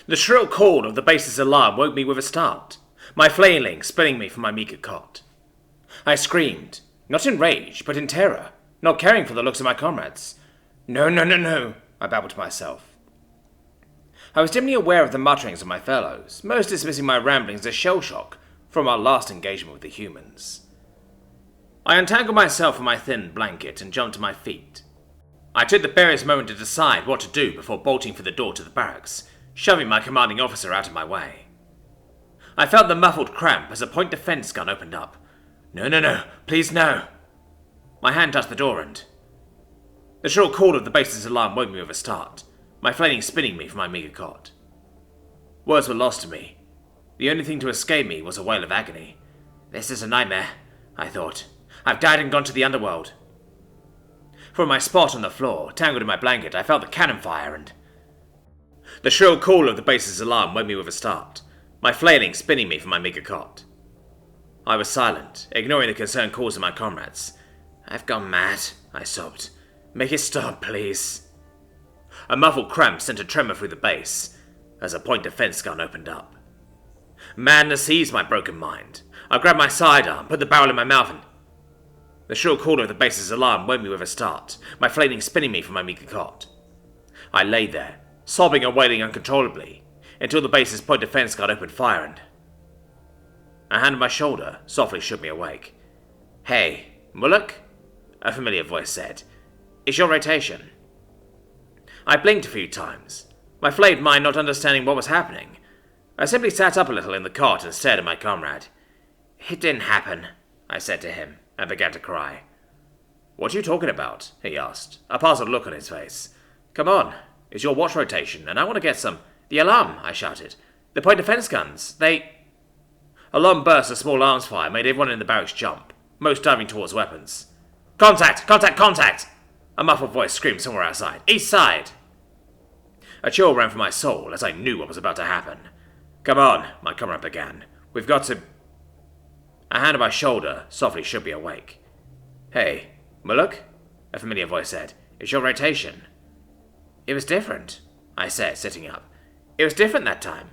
The shrill call of the base's alarm woke me with a start, my flailing spinning me from my meagre cot. I screamed, not in rage, but in terror, not caring for the looks of my comrades. No, no, no, no, I babbled to myself. I was dimly aware of the mutterings of my fellows, most dismissing my ramblings as shell shock from our last engagement with the humans. I untangled myself from my thin blanket and jumped to my feet. I took the barest moment to decide what to do before bolting for the door to the barracks, shoving my commanding officer out of my way. I felt the muffled cramp as a point defense gun opened up. No, no, no, please no. My hand touched the door and... The shrill call of the base's alarm woke me with a start, my flailing spinning me from my meagre cot. Words were lost to me. The only thing to escape me was a wail of agony. This is a nightmare, I thought. I've died and gone to the underworld. From my spot on the floor, tangled in my blanket, I felt the cannon fire and... The shrill call of the base's alarm woke me with a start, my flailing spinning me from my meagre cot. I was silent, ignoring the concerned calls of my comrades. I've gone mad, I sobbed. Make it stop, please. A muffled cramp sent a tremor through the base, as a point defense gun opened up. Madness seized my broken mind. I grabbed my sidearm, put the barrel in my mouth and... The shrill call of the base's alarm woke me with a start, my flailing spinning me from my meagre cot. I lay there, sobbing and wailing uncontrollably, until the base's point defense gun opened fire and... A hand on my shoulder softly shook me awake. Hey, Mullock? A familiar voice said. It's your rotation. I blinked a few times, my flayed mind not understanding what was happening. I simply sat up a little in the cot and stared at my comrade. It didn't happen, I said to him, and began to cry. What are you talking about? He asked, a puzzled look on his face. Come on, it's your watch rotation, and I want to get some... The alarm, I shouted. The point defense guns, they... A long burst of small arms fire made everyone in the barracks jump, most diving towards weapons. Contact! Contact! Contact! A muffled voice screamed somewhere outside. East side! A chill ran through my soul as I knew what was about to happen. Come on, my comrade began. We've got to... A hand on my shoulder softly shook me awake. Hey, Mullock? A familiar voice said. It's your rotation. It was different, I said, sitting up. It was different that time.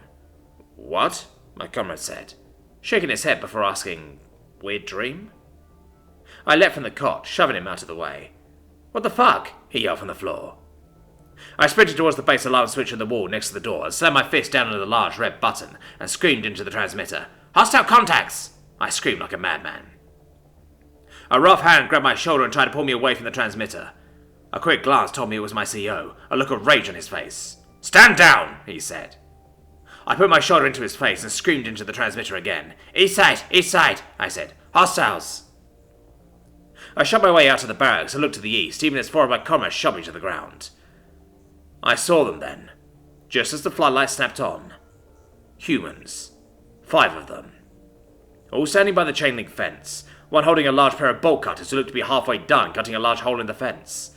What? My comrade said, shaking his head before asking, weird dream? I leapt from the cot, shoving him out of the way. What the fuck? He yelled from the floor. I sprinted towards the base alarm switch on the wall next to the door and slammed my fist down on the large red button and screamed into the transmitter. Hostile contacts! I screamed like a madman. A rough hand grabbed my shoulder and tried to pull me away from the transmitter. A quick glance told me it was my CO, a look of rage on his face. Stand down, he said. I put my shoulder into his face and screamed into the transmitter again. East side, I said. Hostiles! I shot my way out of the barracks and looked to the east, even as four of my comrades shot me to the ground. I saw them then, just as the floodlight snapped on. Humans. 5 of them. All standing by the chain link fence, one holding a large pair of bolt cutters who looked to be halfway done cutting a large hole in the fence.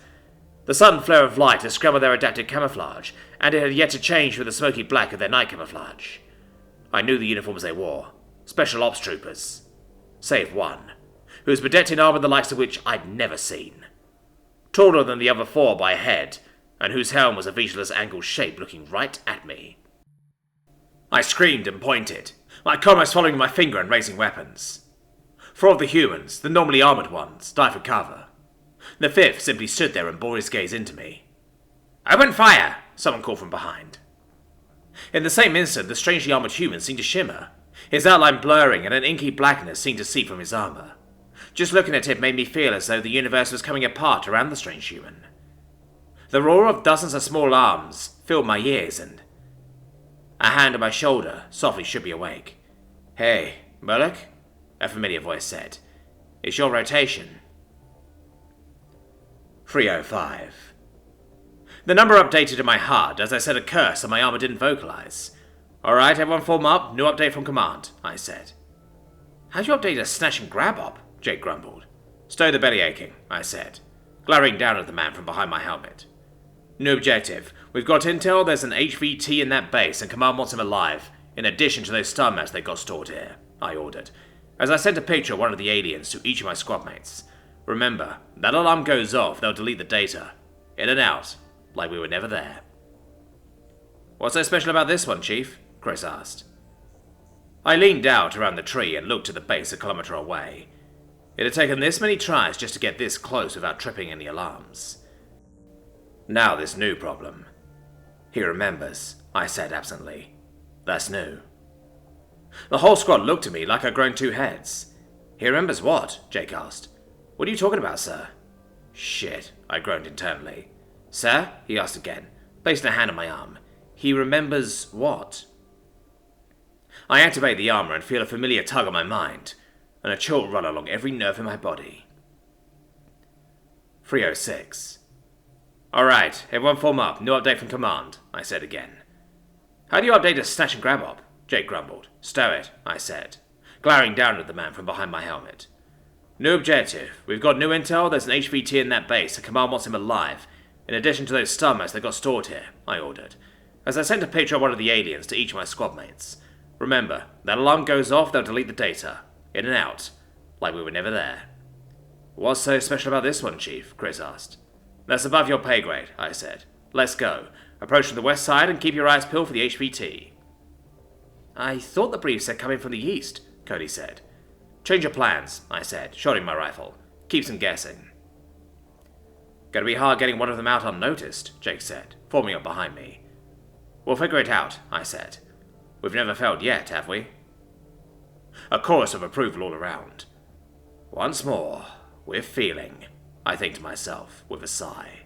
The sudden flare of light had scrambled their adapted camouflage, and it had yet to change with the smoky black of their night camouflage. I knew the uniforms they wore. Special Ops troopers. Save one, who was bedecked in armor the likes of which I'd never seen. Taller than the other 4 by a head, and whose helm was a featureless angled shape looking right at me. I screamed and pointed, my comrades following my finger and raising weapons. 4 of the humans, the normally armored ones, died for cover. The 5th simply stood there and bore his gaze into me. Open fire! Someone called from behind. In the same instant, the strangely armored human seemed to shimmer, his outline blurring and an inky blackness seemed to seep from his armor. Just looking at it made me feel as though the universe was coming apart around the strange human. The roar of dozens of small arms filled my ears and... A hand on my shoulder softly shook me awake. Hey, Mullock? A familiar voice said. It's your rotation. 305. The number updated in my HUD as I said a curse and my armor didn't vocalize. Alright, everyone form up. New update from command, I said. How'd you update a snatch and grab up? Jake grumbled. Stow the belly aching, I said, glaring down at the man from behind my helmet. New objective. We've got intel there's an HVT in that base and command wants him alive, in addition to those star maps they got stored here, I ordered, as I sent a picture of one of the aliens to each of my squad mates. Remember, that alarm goes off, they'll delete the data. In and out, like we were never there. What's so special about this one, Chief? Chris asked. I leaned out around the tree and looked to the base a kilometre away. It had taken this many tries just to get this close without tripping any alarms. Now this new problem. He remembers, I said absently. That's new. The whole squad looked at me like I'd grown 2 heads. He remembers what? Jake asked. What are you talking about, sir? Shit, I groaned internally. Sir? He asked again, placing a hand on my arm. He remembers what? I activate the armor and feel a familiar tug on my mind, and a chill run along every nerve in my body. 3:06. Alright, everyone form up. New update from command, I said again. How do you update a snatch and grab op? Jake grumbled. Stow it, I said, glaring down at the man from behind my helmet. New objective. We've got new intel, there's an HVT in that base, and command wants him alive, in addition to those star mats that got stored here, I ordered, as I sent a picture of one of the aliens to each of my squad mates. Remember, that alarm goes off, they'll delete the data. In and out. Like we were never there. What's so special about this one, Chief? Chris asked. That's above your pay grade, I said. Let's go. Approach from the west side and keep your eyes peeled for the HVT. I thought the brief said coming from the east, Cody said. Change your plans, I said, shotting my rifle. Keeps them guessing. Gonna be hard getting one of them out unnoticed, Jake said, forming up behind me. We'll figure it out, I said. We've never failed yet, have we? A chorus of approval all around. Once more, we're feeling, I think to myself, with a sigh.